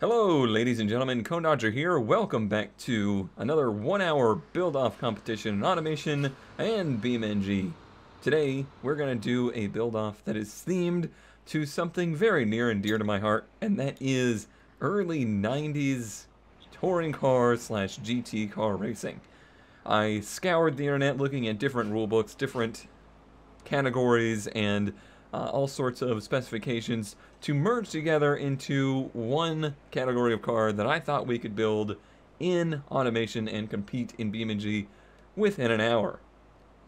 Hello, ladies and gentlemen, Dodger here. Welcome back to another 1 hour build-off competition in automation and beamng. Today, we're going to do a build-off that is themed to something very near and dear to my heart, and that is early 90s touring car slash GT car racing. I scoured the internet looking at different rulebooks, different categories, and all sorts of specifications to merge together into one category of car that I thought we could build in automation and compete in beamng within an hour.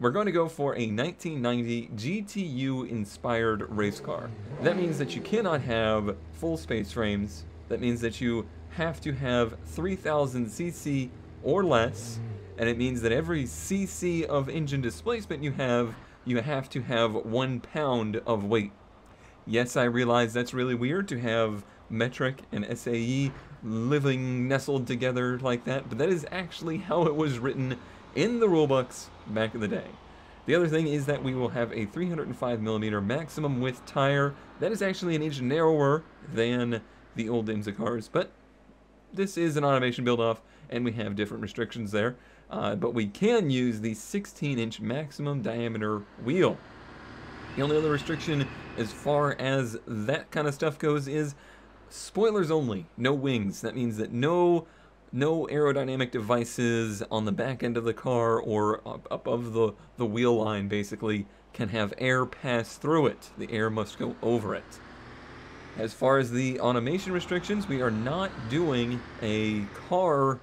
We're going to go for a 1990 GTU inspired race car. That means that you cannot have full space frames. That means that you have to have 3000 cc or less, and it means that every cc of engine displacement you have to have 1 pound of weight. Yes, I realize that's really weird to have metric and SAE living nestled together like that, but that is actually how it was written in the rulebooks back in the day. The other thing is that we will have a 305mm maximum width tire. That is actually an inch narrower than the old IMSA cars, but this is an automation build-off, and we have different restrictions there. But we can use the 16-inch maximum diameter wheel. The only other restriction as far as that kind of stuff goes is spoilers only, no wings. That means that no aerodynamic devices on the back end of the car or above the wheel line basically can have air pass through it. The air must go over it. As far as the automation restrictions, we are not doing a car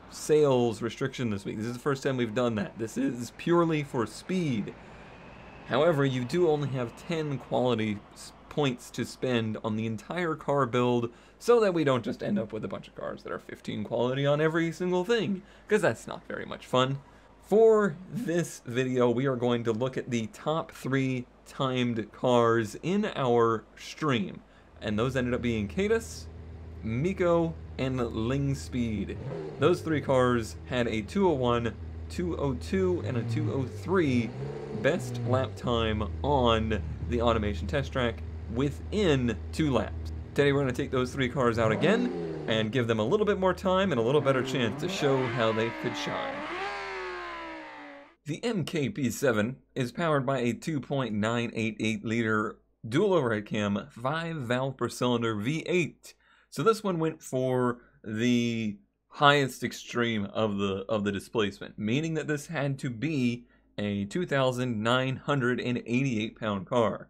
sales restriction this week. This is the first time we've done that. This is purely for speed. However, you do only have 10 quality points to spend on the entire car build so that we don't just end up with a bunch of cars that are 15 quality on every single thing, because that's not very much fun. For this video, we are going to look at the top 3 timed cars in our stream, and those ended up being Cadus, Miko, and Ling Speed. Those 3 cars had a 201, 202, and a 203 best lap time on the automation test track within 2 laps. Today we're going to take those 3 cars out again and give them a little bit more time and a little better chance to show how they could shine. The MKP7 is powered by a 2.988 liter dual overhead cam 5 valve per cylinder V8. So this one went for the highest extreme of the displacement, meaning that this had to be a 2,988 pound car.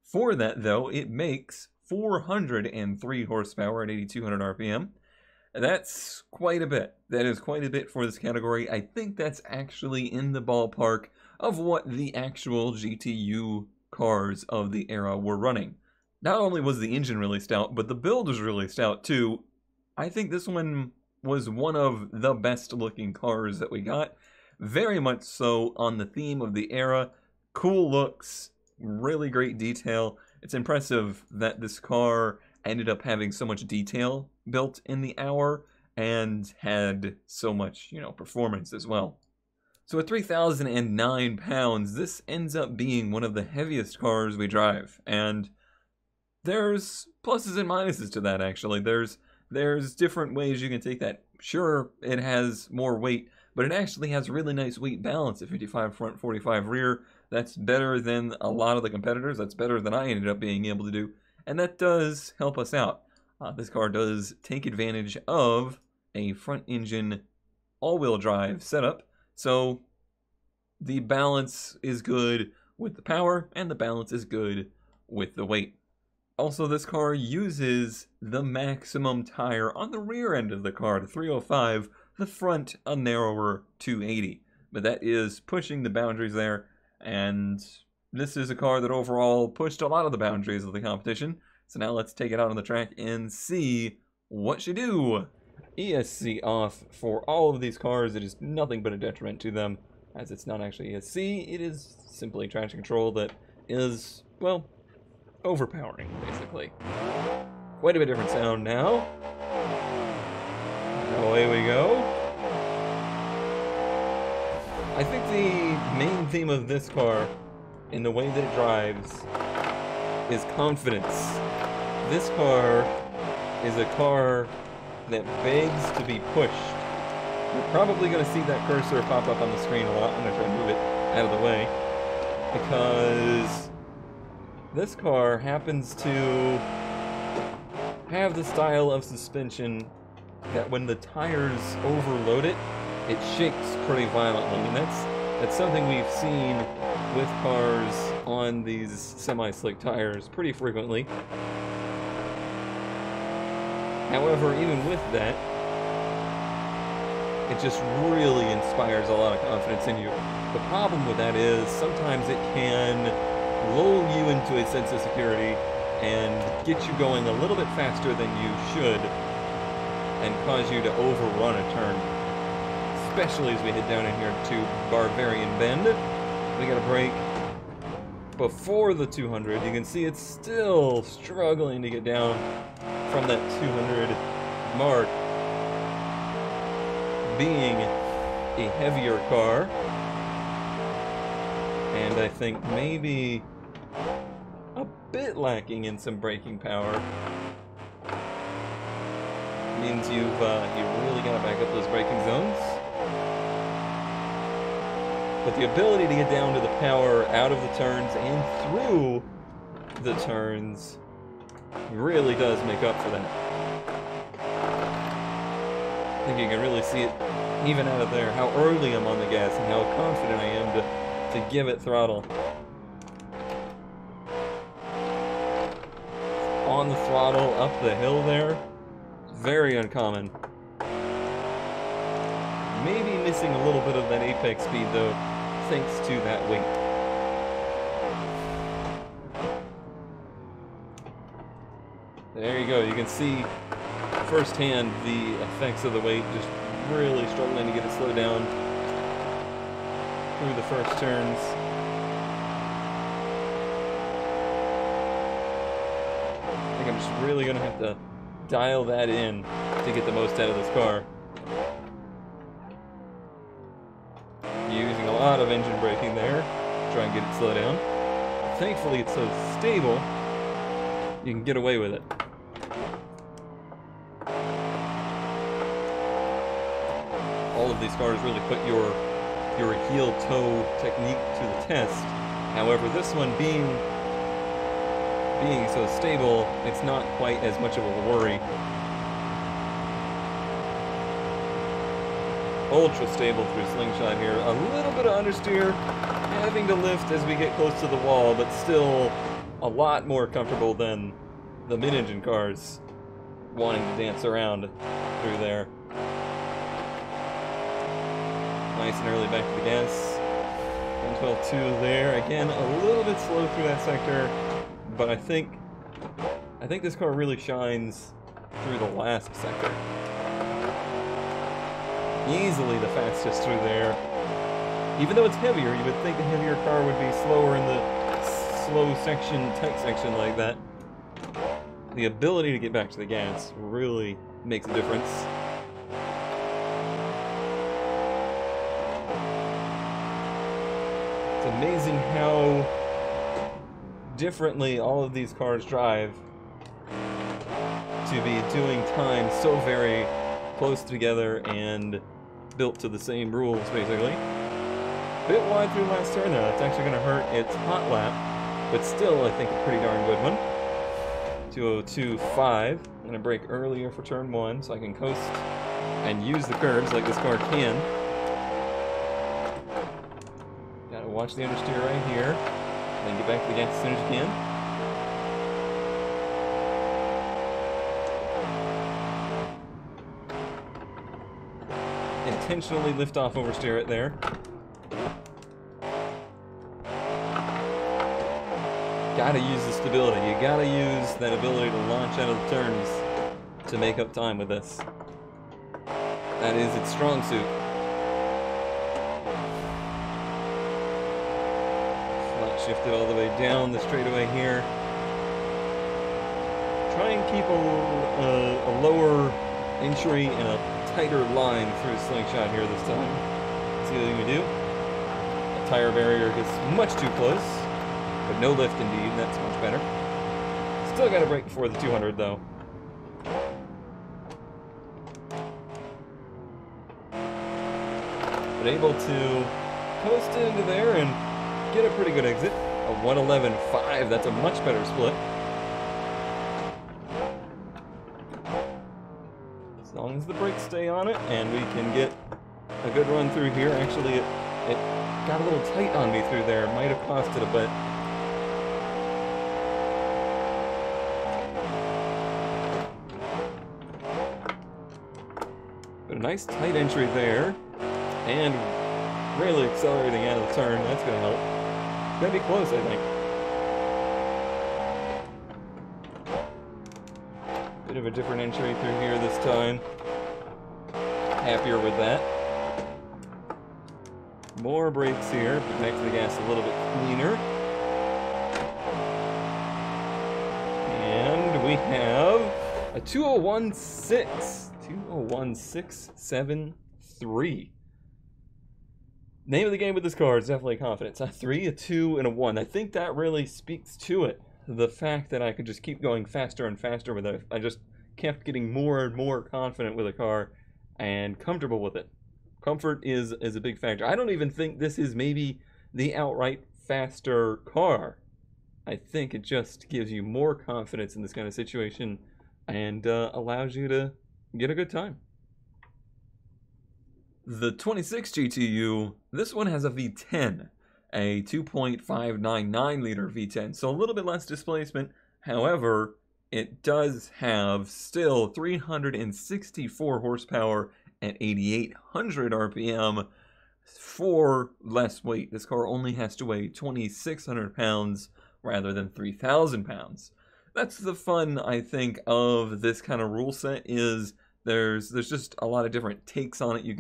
For that though, it makes 403 horsepower at 8,200 RPM. That's quite a bit. That is quite a bit for this category. I think that's actually in the ballpark of what the actual GTU cars of the era were running. Not only was the engine really stout, but the build was really stout too. I think this one was one of the best looking cars that we got. Very much so on the theme of the era. Cool looks, really great detail. It's impressive that this car ended up having so much detail built in the hour and had so much, performance as well. So at 3,009 pounds, this ends up being one of the heaviest cars we drive, and there's pluses and minuses to that, actually. There's different ways you can take that. Sure, it has more weight, but it actually has really nice weight balance at 55 front, 45 rear. That's better than a lot of the competitors. That's better than I ended up being able to do, and that does help us out. This car does take advantage of a front engine all-wheel drive setup, so the balance is good with the power, and the balance is good with the weight. Also, this car uses the maximum tire on the rear end of the car, the 305, the front a narrower 280. But that is pushing the boundaries there, and this is a car that overall pushed a lot of the boundaries of the competition. So now let's take it out on the track and see what she do. ESC off for all of these cars. It is nothing but a detriment to them, as it's not actually ESC. It is simply traction control that is, well, overpowering, basically. Quite a bit different sound now. Away we go. I think the main theme of this car, in the way that it drives, is confidence. This car is a car that begs to be pushed. You're probably going to see that cursor pop up on the screen a lot. I'm going to try to move it out of the way, because this car happens to have the style of suspension that when the tires overload it, it shakes pretty violently, and that's something we've seen with cars on these semi-slick tires pretty frequently. However, even with that, it just really inspires a lot of confidence in you. The problem with that is sometimes it can lull you into a sense of security and get you going a little bit faster than you should and cause you to overrun a turn. Especially as we head down in here to Barbarian Bend. We got a brake before the 200. You can see it's still struggling to get down from that 200 mark. Being a heavier car, and I think maybe a bit lacking in some braking power, means you really got to back up those braking zones. But the ability to get down to the power out of the turns and through the turns really does make up for that. I think you can really see it even out of there, how early I'm on the gas and how confident I am to give it throttle. On the throttle, up the hill there, very uncommon. Maybe missing a little bit of that apex speed though, thanks to that weight. There you go, you can see firsthand the effects of the weight, just really struggling to get it slowed down through the first turns. I think I'm just really going to have to dial that in to get the most out of this car. Using a lot of engine braking there, try and get it slowed down. Thankfully it's so stable, you can get away with it. All of these cars really put your heel-toe technique to the test. However, this one being so stable, it's not quite as much of a worry. Ultra stable through slingshot here. A little bit of understeer, having to lift as we get close to the wall, but still a lot more comfortable than the mid-engine cars wanting to dance around through there. Nice and early back to the gas. 112.2 there. Again, a little bit slow through that sector, but I think this car really shines through the last sector. Easily the fastest through there. Even though it's heavier, you would think a heavier car would be slower in the slow section, tight section like that. The ability to get back to the gas really makes a difference. It's amazing how differently all of these cars drive to be doing time so very close together and built to the same rules, basically. Bit wide through the last turn though. It's actually going to hurt its hot lap, but still I think a pretty darn good one. 202.5. I'm going to brake earlier for turn 1 so I can coast and use the curbs like this car can. Gotta watch the understeer right here, then get back to the gas as soon as you can. Intentionally lift off oversteer it there. Gotta use the stability. You gotta use that ability to launch out of the turns to make up time with this. That is its strong suit. Flat shifted all the way down the straightaway here. Try and keep a lower entry and a tighter line through slingshot here this time. See what you can do. The tire barrier gets much too close, but no lift indeed. That's much better. Still got to brake before the 200 though. but able to coast into there and get a pretty good exit. A 111.5, that's a much better split. As long as the brakes stay on it, and we can get a good run through here. Actually, it got a little tight on me through there. Might have costed a bit. But a nice tight entry there, and really accelerating out of the turn. That's going to help. It's going to be close, I think. Bit of a different entry through here this time. Happier with that. More brakes here, but back to the gas a little bit cleaner. And we have a 201.6. 201.673. Name of the game with this car is definitely confidence. A 3, a 2, and a 1. I think that really speaks to it. The fact that I could just keep going faster and faster with it. I just kept getting more and more confident with the car and comfortable with it. Comfort is a big factor. I don't even think this is maybe the outright faster car. I think it just gives you more confidence in this kind of situation and allows you to get a good time. The 26 GTU, this one has a V10, a 2.599 liter V10, so a little bit less displacement. However, it does have still 364 horsepower at 8,800 RPM for less weight. This car only has to weigh 2,600 pounds rather than 3,000 pounds. That's the fun, I think, of this kind of rule set, is there's just a lot of different takes on it. You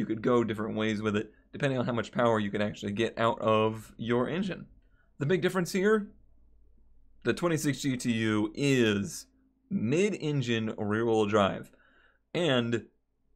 could go different ways with it, depending on how much power you can actually get out of your engine. The big difference here, the 26 GTU is mid-engine rear-wheel drive. And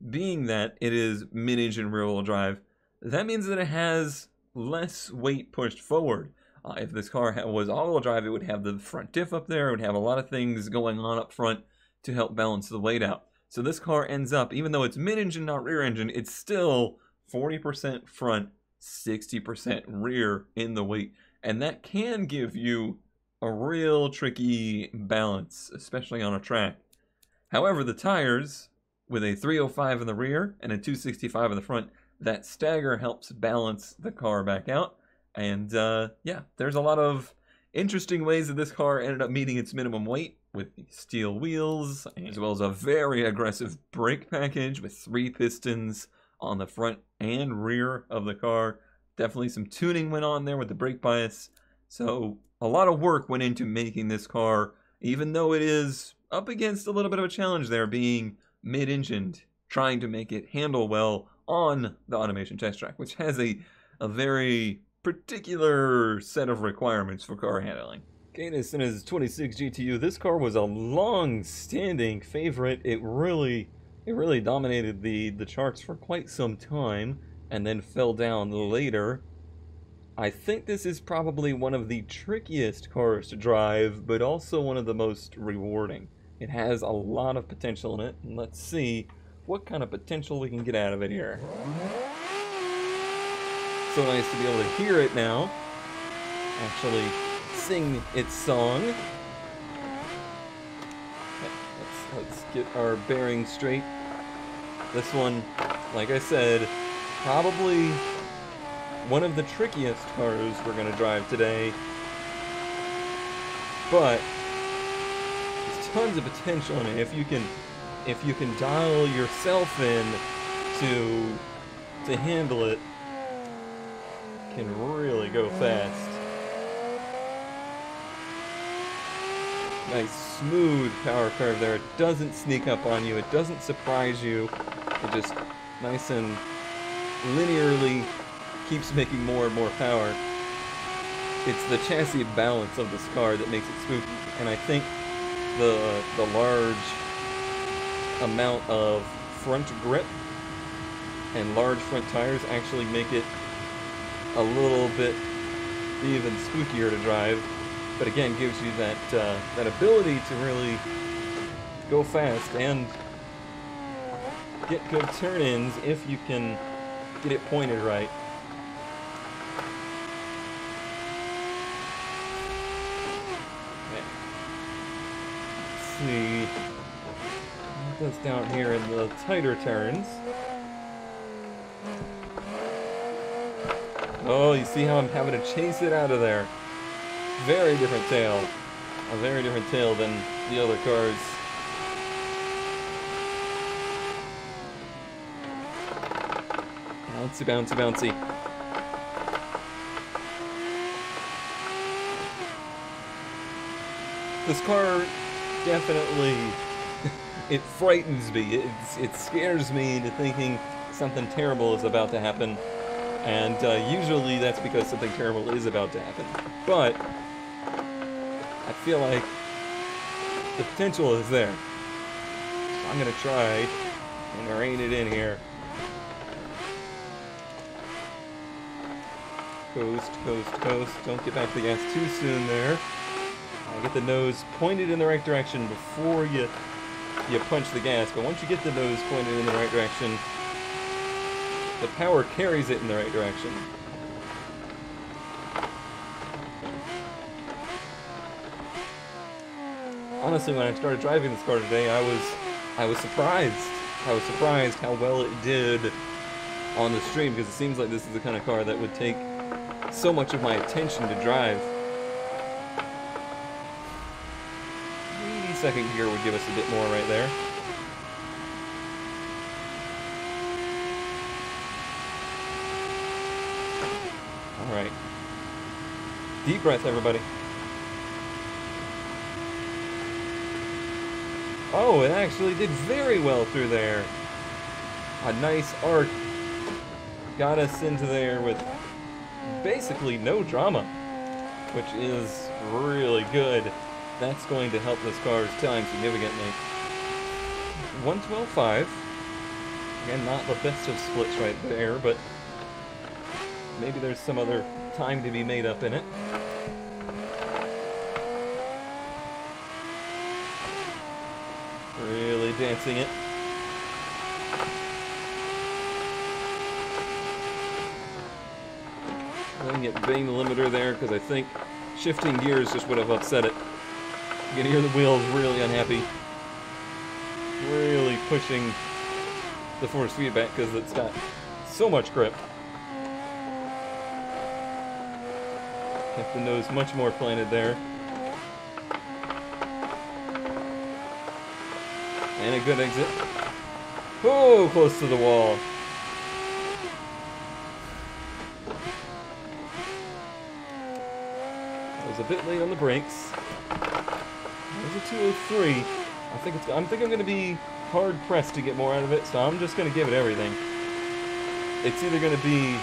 being that it is mid-engine rear-wheel drive, that means that it has less weight pushed forward. If this car was all-wheel drive, it would have the front diff up there, it would have a lot of things going on up front to help balance the weight out. So this car ends up, even though it's mid-engine, not rear-engine, it's still 40% front, 60% rear in the weight. And that can give you a real tricky balance, especially on a track. However, the tires, with a 305 in the rear and a 265 in the front, that stagger helps balance the car back out. And yeah, there's a lot of interesting ways that this car ended up meeting its minimum weight, with steel wheels, as well as a very aggressive brake package with 3 pistons on the front and rear of the car. Definitely some tuning went on there with the brake bias. So a lot of work went into making this car, even though it is up against a little bit of a challenge there, being mid-engined, trying to make it handle well on the automation test track, which has a very particular set of requirements for car handling. Cadus and his 26 GTU, this car was a long-standing favorite. It really dominated the charts for quite some time, and then fell down later. I think this is probably one of the trickiest cars to drive, but also one of the most rewarding. It has a lot of potential in it, and let's see what kind of potential we can get out of it here. So nice to be able to hear it now, actually sing its song. Let's get our bearings straight. This one, like I said, probably one of the trickiest cars we're going to drive today, but there's tons of potential in it. If you can dial yourself in to handle it, can really go fast. Nice smooth power curve there. It doesn't sneak up on you. It doesn't surprise you. It just nice and linearly keeps making more and more power. It's the chassis balance of this car that makes it smooth, and I think the large amount of front grip and large front tires actually make it a little bit even spookier to drive, but again gives you that ability to really go fast and get good turn-ins if you can get it pointed right. Okay. Let's see what does down here in the tighter turns. Oh, you see how I'm having to chase it out of there. Very different tail. A very different tail than the other cars. Bouncy, bouncy, bouncy. This car definitely, it frightens me. It scares me into thinking something terrible is about to happen. And usually that's because something terrible is about to happen. But I feel like the potential is there. So I'm going to try and rein it in here. Coast, coast, coast. Don't get back to the gas too soon there. Get the nose pointed in the right direction before you punch the gas. But once you get the nose pointed in the right direction, the power carries it in the right direction. Honestly, when I started driving this car today, I was surprised. I was surprised how well it did on the stream, because it seems like this is the kind of car that would take so much of my attention to drive. Maybe second gear would give us a bit more right there. Alright. Deep breath, everybody. Oh, it actually did very well through there. A nice arc got us into there with basically no drama, which is really good. That's going to help this car's time significantly. 112.5. Again, not the best of splits right there, but maybe there's some other time to be made up in it. Really dancing it. I didn't get bang the limiter there because I think shifting gears just would have upset it. You can hear the wheels really unhappy. Really pushing the force feedback because it's got so much grip. Kept the nose much more planted there. And a good exit. Oh, close to the wall. I was a bit late on the brakes. There's a 203. I think I'm going to be hard pressed to get more out of it, so I'm just going to give it everything. It's either going to be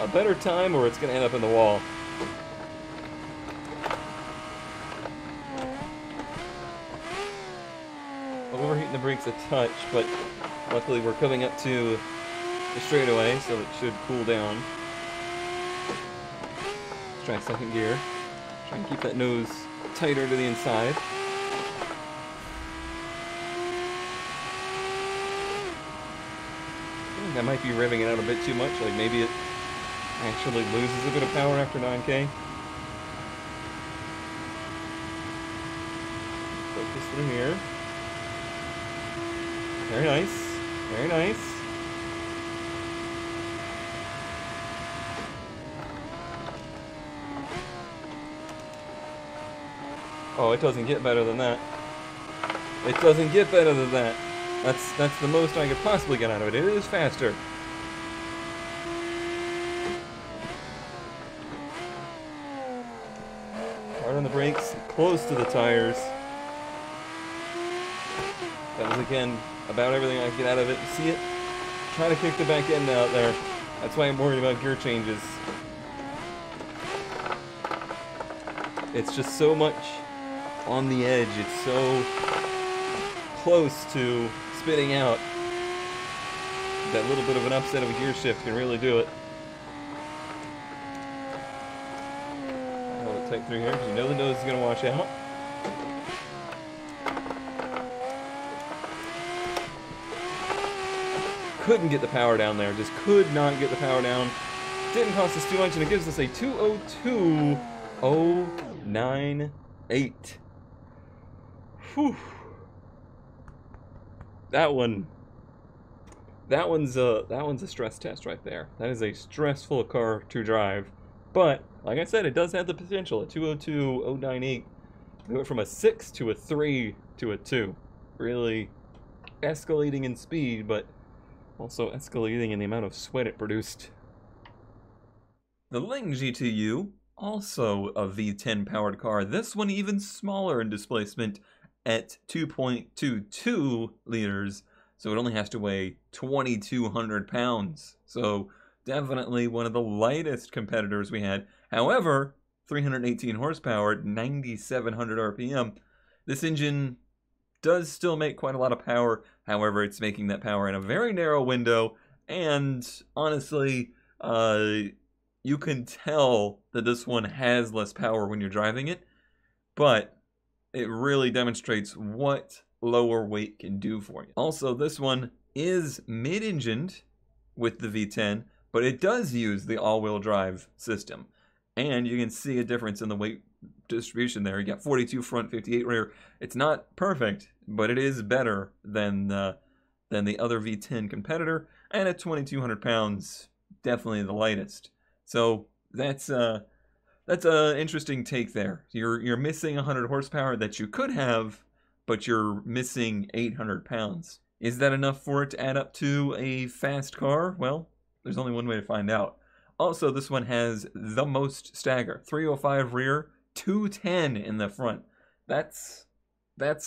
a better time or it's going to end up in the wall. Overheating the brakes a touch, but luckily we're coming up to the straightaway, so it should cool down. Let's try second gear. Try and keep that nose tighter to the inside. I think I might be revving it out a bit too much, like maybe it actually loses a bit of power after 9K. Focus through here. Very nice. Very nice. Oh, it doesn't get better than that. It doesn't get better than that. That's the most I could possibly get out of it. It is faster. Hard on the brakes, close to the tires. That was, again, about everything I could get out of it. See it? Try to kick the back end out there. That's why I'm worried about gear changes. It's just so much on the edge. It's so close to spitting out. That little bit of an upset of a gear shift can really do it. Hold it tight through here because you know the nose is going to wash out. couldn't get the power down there. Just could not get the power down. Didn't cost us too much, and it gives us a 202.098. Whew. That one's a stress test right there. That is a stressful car to drive. But like I said, it does have the potential. A 202.098. We went from a 6 to a 3 to a 2. Really escalating in speed, but also escalating in the amount of sweat it produced. The Ling GTU, also a V10 powered car. This one even smaller in displacement at 2.22 liters. So it only has to weigh 2,200 pounds. So definitely one of the lightest competitors we had. However, 318 horsepower, 9,700 RPM. This engine does still make quite a lot of power. However, it's making that power in a very narrow window. And honestly, you can tell that this one has less power when you're driving it. But it really demonstrates what lower weight can do for you. Also, this one is mid-engined with the V10, but it does use the all-wheel drive system. And you can see a difference in the weight distribution there. You got 42 front, 58 rear. It's not perfect, but it is better than the other V10 competitor. And at 2,200 pounds, definitely the lightest. So that's an interesting take there. You're missing 100 horsepower that you could have, but you're missing 800 pounds. Is that enough for it to add up to a fast car? Well, there's only one way to find out. Also, this one has the most stagger. 305 rear, 210 in the front. That's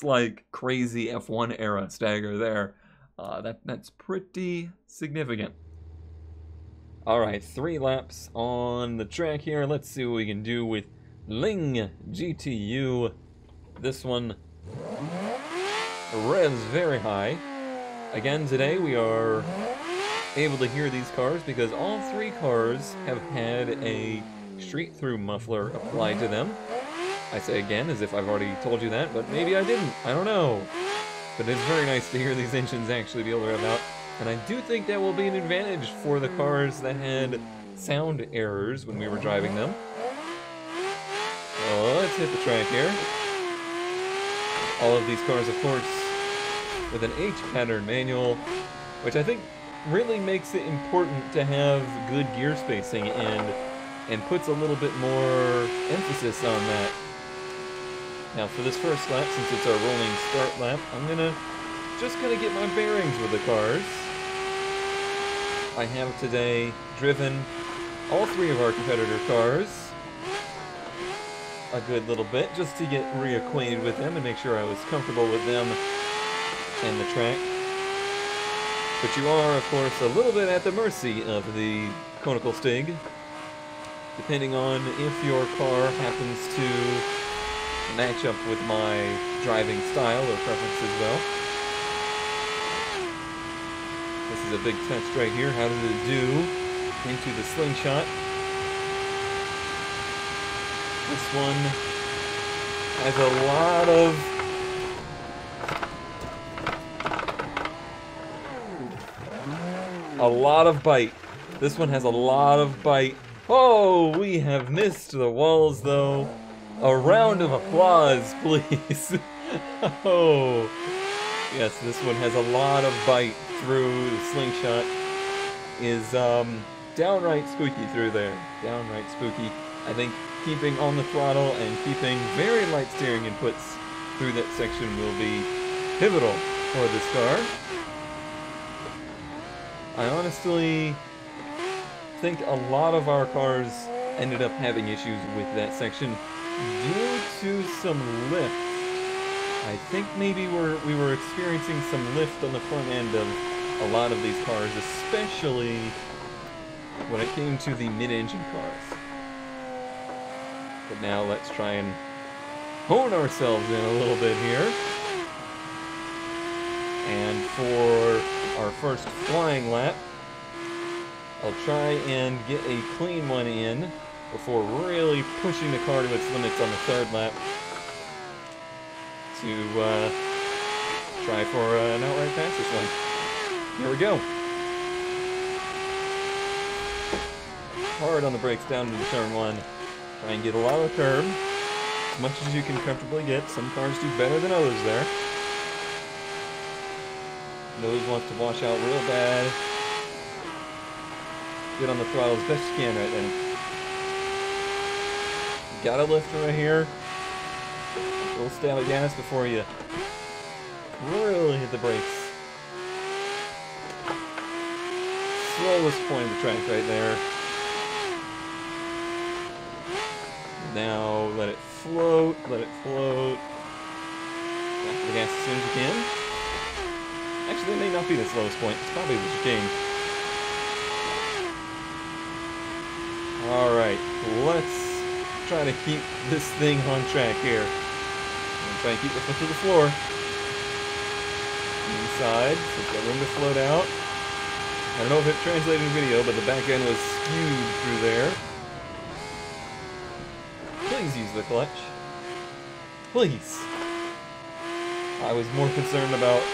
like crazy F1 era stagger there. That's pretty significant. Alright, 3 laps on the track here. Let's see what we can do with Ling GTU. This one revs very high. Again, today we are able to hear these cars because all 3 cars have had a street-through muffler applied to them. I say again as if I've already told you that, but maybe I didn't. I don't know. But it's very nice to hear these engines actually be able to rev out. And I do think that will be an advantage for the cars that had sound errors when we were driving them. So let's hit the track here. All of these cars, of course, with an H-pattern manual, which I think really makes it important to have good gear spacing and puts a little bit more emphasis on that. Now for this first lap, since it's our rolling start lap, I'm just gonna get my bearings with the cars. I have today driven all 3 of our competitor cars a good little bit just to get reacquainted with them and make sure I was comfortable with them and the track. But you are, of course, a little bit at the mercy of the conical stig, depending on if your car happens to match up with my driving style or preference as well. This is a big test right here. How does it do into the slingshot? This one has a lot of bite. This one has a lot of bite. Oh, we have missed the walls though. A round of applause, please. Oh, yes, this one has a lot of bite through the slingshot. Is downright spooky through there. Downright spooky. I think keeping on the throttle and keeping very light steering inputs through that section will be pivotal for this car. I honestly think a lot of our cars ended up having issues with that section due to some lift. I think maybe we were experiencing some lift on the front end of a lot of these cars, especially when it came to the mid-engine cars. But now let's try and hone ourselves in a little bit here. And for our first flying lap, I'll try and get a clean one in before really pushing the car to its limits on the third lap to try for an outright pass this one. Here we go. hard on the brakes down into turn 1. Try and get a lot of the curb, as much as you can comfortably get. Some cars do better than others there. Nose wants to wash out real bad. Get on the throttle as best you can right then. Gotta lift right here. A little stab of gas before you really hit the brakes. Slowest point of the track right there. Now let it float, let it float. Back to the gas as soon as you can. Actually, that may not be the slowest point. It's probably the chicane. Alright, let's try to keep this thing on track here. I'm try and keep the foot to the floor. Inside, so it's got room to float out. I don't know if it translated in video, but the back end was skewed through there. Please use the clutch. Please. I was more concerned about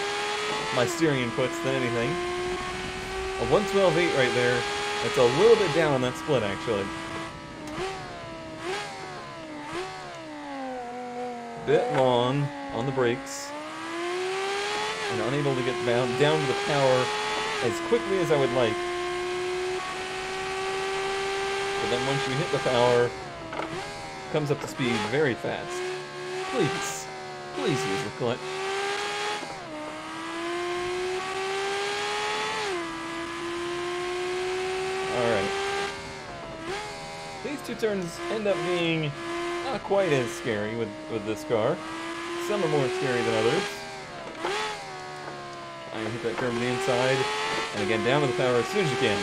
my steering inputs than anything. A 112.8 right there. That's a little bit down on that split, actually. Bit long on the brakes. And unable to get down to the power as quickly as I would like. But then once you hit the power, it comes up to speed very fast. Please, please use the clutch. Alright. These two turns end up being not quite as scary with this car. Some are more scary than others. Try and hit that curve to the inside. And again, down to the power as soon as you can.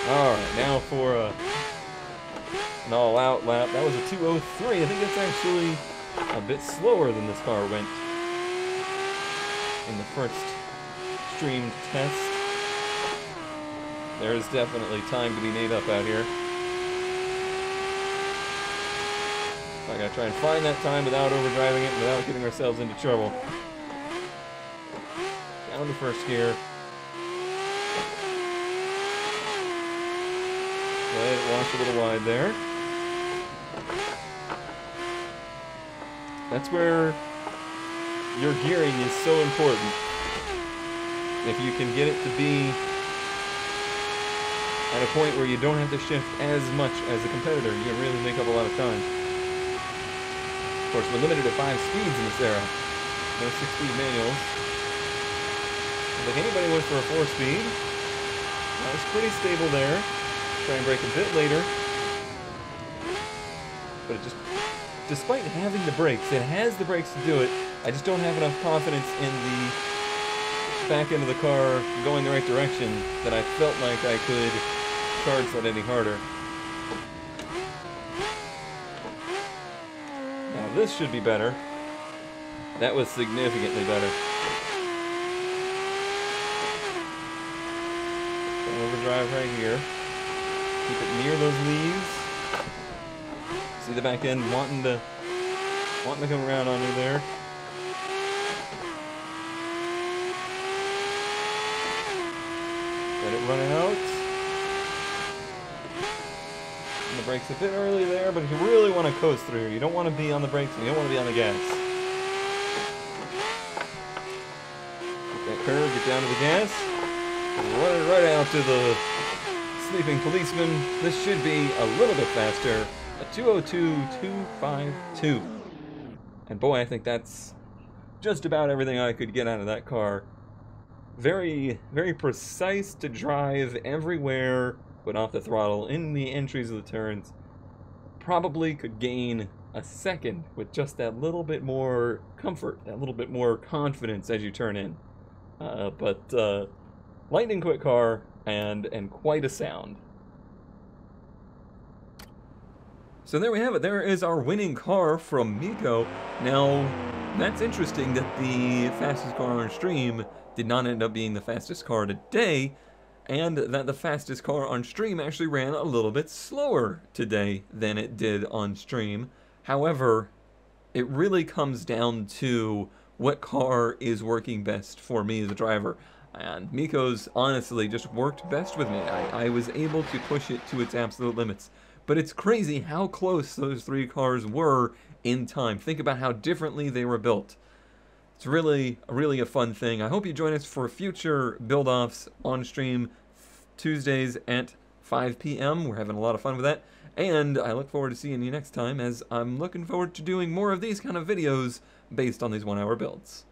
Alright, now for an all-out lap. That was a 2:03. I think it's actually a bit slower than this car went in the first streamed test. There is definitely time to be made up out here. So I gotta try and find that time without overdriving it, without getting ourselves into trouble. Down to first gear. Let it wash a little wide there. That's where your gearing is so important. If you can get it to be at a point where you don't have to shift as much as a competitor, you can really make up a lot of time. Of course, we're limited to 5 speeds in this era. No 6-speed manuals. I think anybody went for a 4-speed. That was pretty stable there. Try and brake a bit later. But it just, despite having the brakes, it has the brakes to do it. I just don't have enough confidence in the back end of the car going the right direction that I felt like I could charge that any harder. Now this should be better. That was significantly better. Overdrive right here. Keep it near those leaves. See the back end wanting to come around on me there. Let it run out. And the brakes a bit early there, but if you really want to coast through, you don't want to be on the brakes and you don't want to be on the gas. Get that curve, get down to the gas, and run it right out to the sleeping policeman. This should be a little bit faster. A 2:02.252. And boy, I think that's just about everything I could get out of that car. Very, very precise to drive everywhere, but off the throttle in the entries of the turns. Probably could gain a second with just that little bit more comfort, that little bit more confidence as you turn in. But lightning quick car and quite a sound. So there we have it. There is our winning car from Miko. Now, that's interesting that the fastest car on stream did not end up being the fastest car today, and that the fastest car on stream actually ran a little bit slower today than it did on stream. However, it really comes down to what car is working best for me as a driver. And Miko's honestly just worked best with me. I was able to push it to its absolute limits. But it's crazy how close those three cars were in time. Think about how differently they were built. It's really a fun thing. I hope you join us for future build-offs on stream Tuesdays at 5 p.m. We're having a lot of fun with that. And I look forward to seeing you next time, as I'm looking forward to doing more of these kind of videos based on these 1-hour builds.